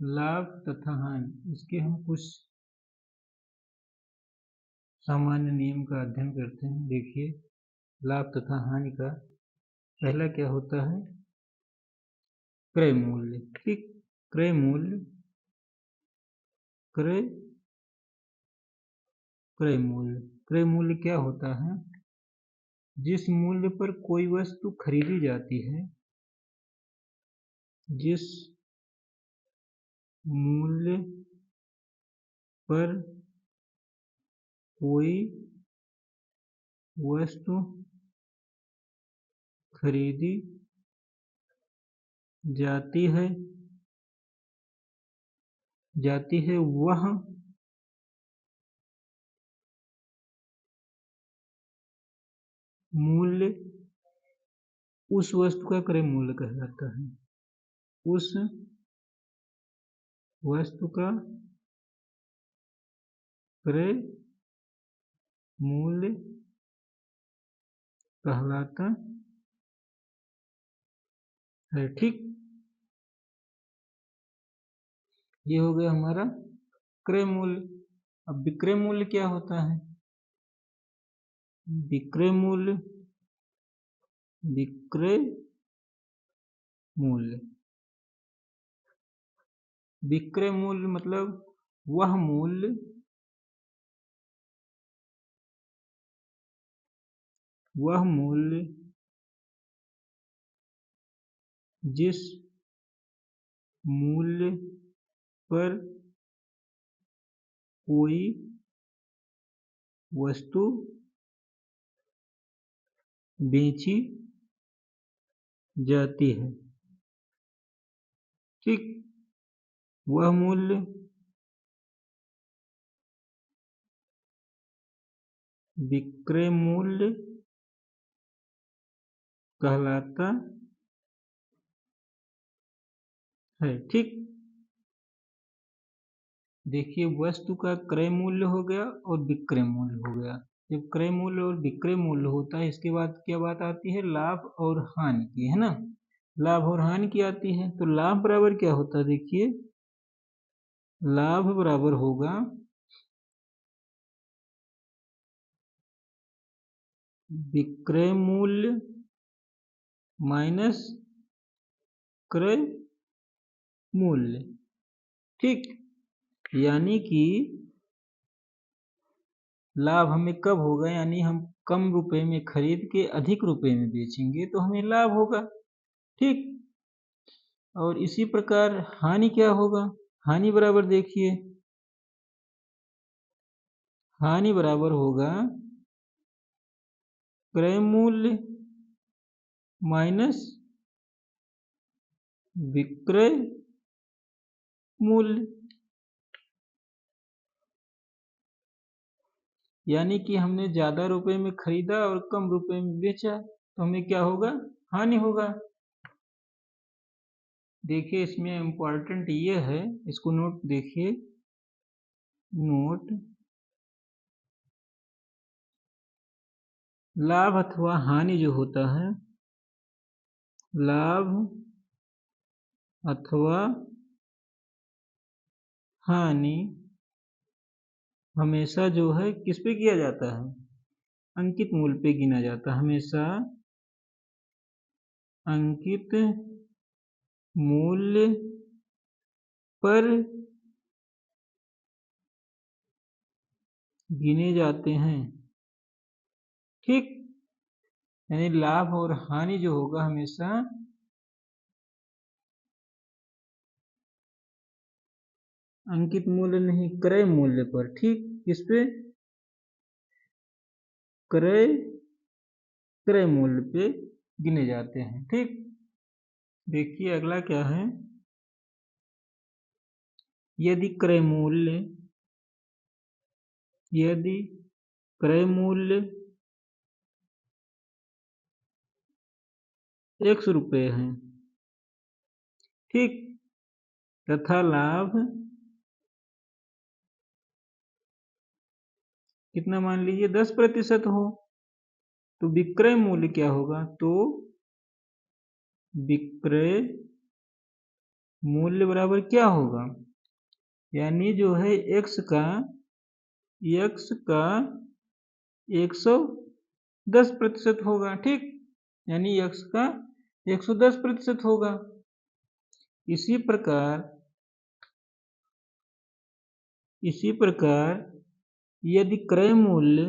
लाभ तथा हानि, इसके हम कुछ सामान्य नियम का अध्ययन करते हैं। देखिए, लाभ तथा हानि का पहला क्या होता है? क्रय मूल्य। ठीक, क्रय मूल्य, क्रय मूल्य। क्रय मूल्य क्या होता है? जिस मूल्य पर कोई वस्तु खरीदी जाती है, जिस मूल्य पर कोई वस्तु खरीदी जाती है वह मूल्य उस वस्तु का क्रय मूल्य कहलाता है। उस वस्तु का क्रय मूल्य कहलाता है। ठीक, ये हो गया हमारा क्रय मूल्य। अब विक्रय मूल्य क्या होता है? विक्रय मूल्य, विक्रय मूल्य, विक्रय मूल्य मतलब वह मूल्य, जिस मूल्य पर कोई वस्तु बेची जाती है। ठीक, वह मूल्य विक्रय मूल्य कहलाता है। ठीक, देखिए, वस्तु का क्रय मूल्य हो गया और विक्रय मूल्य हो गया। जब क्रय मूल्य और विक्रय मूल्य होता है, इसके बाद क्या बात आती है? लाभ और हानि की, है ना। लाभ और हानि की आती है। तो लाभ बराबर क्या होता है? देखिए, लाभ बराबर होगा विक्रय मूल्य माइनस क्रय मूल्य। ठीक, यानी कि लाभ हमें कब होगा? यानी हम कम रुपए में खरीद के अधिक रुपए में बेचेंगे तो हमें लाभ होगा। ठीक, और इसी प्रकार हानि क्या होगा? हानि बराबर देखिए, हानि बराबर होगा क्रय मूल्य माइनस विक्रय मूल्य। यानी कि हमने ज्यादा रुपए में खरीदा और कम रुपए में बेचा तो हमें क्या होगा? हानि होगा। देखिए, इसमें इम्पोर्टेंट ये है, इसको नोट देखिए, नोट, लाभ अथवा हानि जो होता है, लाभ अथवा हानि हमेशा जो है किस पे किया जाता है? अंकित मूल्य पे गिना जाता है। हमेशा अंकित मूल्य पर गिने जाते हैं। ठीक, यानी लाभ और हानि जो होगा हमेशा अंकित मूल्य नहीं, क्रय मूल्य पर। ठीक, किस पे? क्रय मूल्य पे गिने जाते हैं। ठीक, देखिए अगला क्या है? यदि क्रय मूल्य 100 रुपये है, ठीक, तथा लाभ कितना मान लीजिए 10% हो, तो विक्रय मूल्य क्या होगा? तो विक्रय मूल्य बराबर क्या होगा, यानी जो है x का 110% होगा। ठीक, यानी x का 110% होगा। इसी प्रकार यदि क्रय मूल्य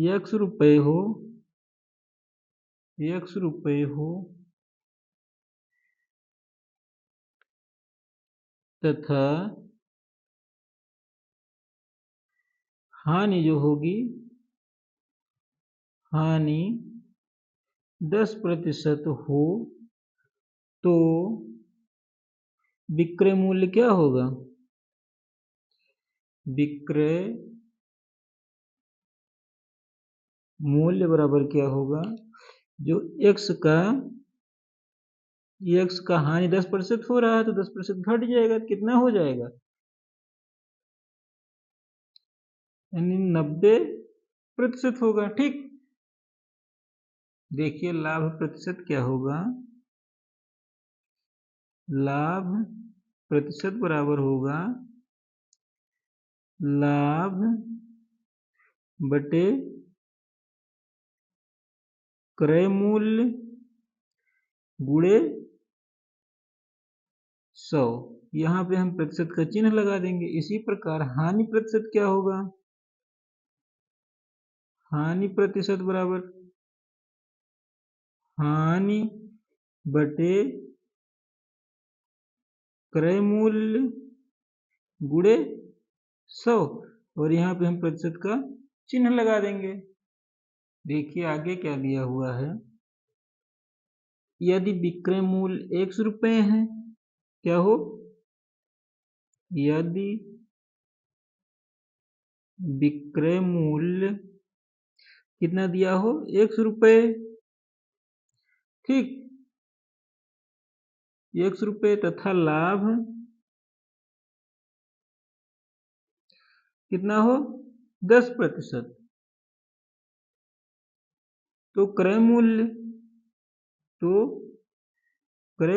x रुपए हो तथा हानि जो होगी, हानि 10% हो, तो विक्रय मूल्य क्या होगा, विक्रय मूल्य बराबर क्या होगा, जो x का हानि 10% हो रहा है तो 10% घट जाएगा, कितना हो जाएगा, यानी 90% होगा। ठीक, देखिए लाभ प्रतिशत क्या होगा, लाभ प्रतिशत बराबर होगा लाभ बटे क्रय मूल्य गुणे 100। यहाँ पे हम प्रतिशत का चिन्ह लगा देंगे। इसी प्रकार हानि प्रतिशत क्या होगा, हानि प्रतिशत बराबर हानि बटे क्रय मूल्य गुणे 100, और यहाँ पे हम प्रतिशत का चिन्ह लगा देंगे। देखिए आगे क्या दिया हुआ है, यदि विक्रय मूल्य 100 रुपए है, क्या हो, यदि विक्रय मूल्य कितना दिया हो, 100 रुपए। ठीक, 100 रुपए तथा लाभ कितना हो, 10%, तो क्रय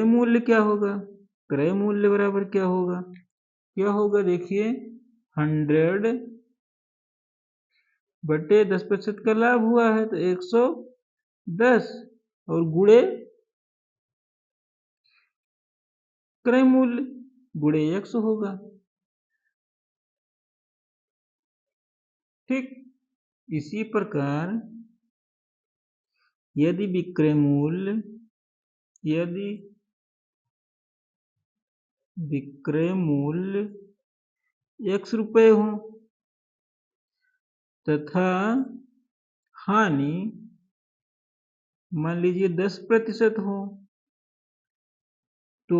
मूल्य क्या होगा, क्रय मूल्य बराबर क्या होगा, देखिए 100 बटे 10% का लाभ हुआ है तो 110, और गुणे क्रय मूल्य गुणे 100 होगा। ठीक, इसी प्रकार यदि विक्रय मूल्य 100 रुपए हो तथा हानि मान लीजिए 10% हो, तो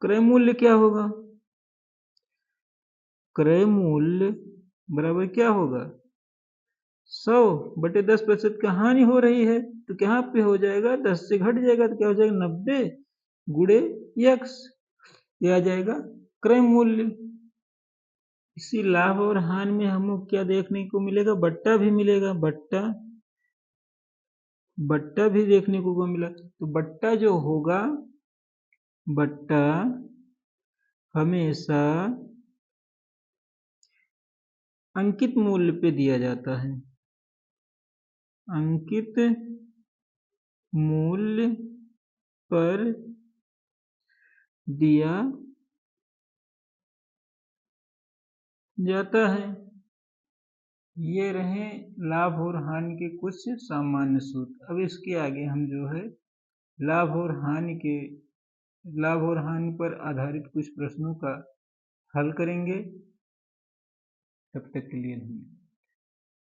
क्रय मूल्य क्या होगा, क्रय मूल्य बराबर क्या होगा, 100 बटे 10% का हानि हो रही है तो क्या पे हो जाएगा, 10 से घट जाएगा तो क्या हो जाएगा, 90 गुणे x, ये आ जाएगा क्रय मूल्य। इसी लाभ और हानि में हमको क्या देखने को मिलेगा, बट्टा भी मिलेगा, बट्टा भी देखने को मिला। तो बट्टा जो होगा, बट्टा हमेशा अंकित मूल्य पे दिया जाता है, अंकित मूल्य पर दिया जाता है। ये रहे लाभ और हानि के कुछ सामान्य सूत्र। अब इसके आगे हम जो है लाभ और हानि पर आधारित कुछ प्रश्नों का हल करेंगे। तब तक के लिए धन्यवाद।